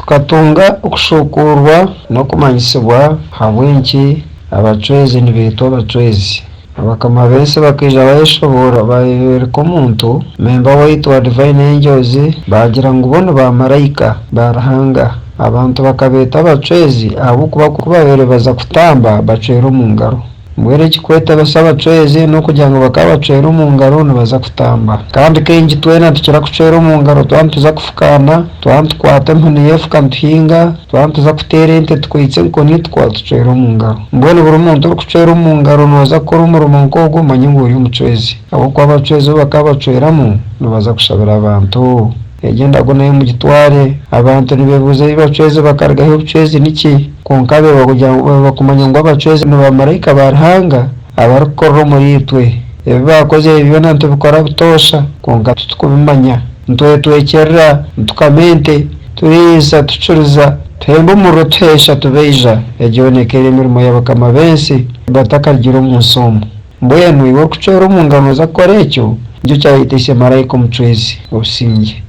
tukatunga okushukurwa n'okumanyisibwa habwenki abacwezi nibeetwa abacwezi. Abakama bensi bakija bayeshobora bayereka omuntu memba waitu wa Divine Angels bagira ngu bo nibamaraika ba Ruhanga. Abantu bakabeeta abacwezi ahabwokuba kubabeere baza kutamba bacwera omu ngaro. Mbwenu ekikweta basa abacwezi n'okugira ngu bakaba bacwera omu ngaro nibaza kutamba. Kandi kengi twena tukira kucwera omu ngaro twaba nituza kufukaana, twaba nitukwata empunu y'efuka nituhinga, twaba nituza kuteera ente tukwitse enkoni tukwaba tucwera omu ngaro. Mbwenu buri muntu orikucwera omu ngaro nooza kukora omurimo nk'ogwo manye ngu ori omucwezi. Ahabwokuba abacwezi bakaba bacweramu nibaza kushabira abantu. Egyo ndago nayo mugitware. Abantu nibeebuuza ebi bacwezi bakarugaho obucwezi niki? Kwonka bakumanya ngu abacwezi nibamaraika ba Ruhanga abarikukorera omuri itwe. Ebi bakoze ebi byona nitubikora butoosha kwonka tutikubimanya. Nitwekyerera, nitukama ente, turiisa, tucuriza, tuhemba omurro tuhesha tubeija. Egyo yoona eka eri emirimo y'abakama bensi batakarugira omu nsi omu. Mbwenu iwe orikucwera omu ngaro nooza kukora ekyo, nikyo kyayetiise maraika omucwezi obusinge.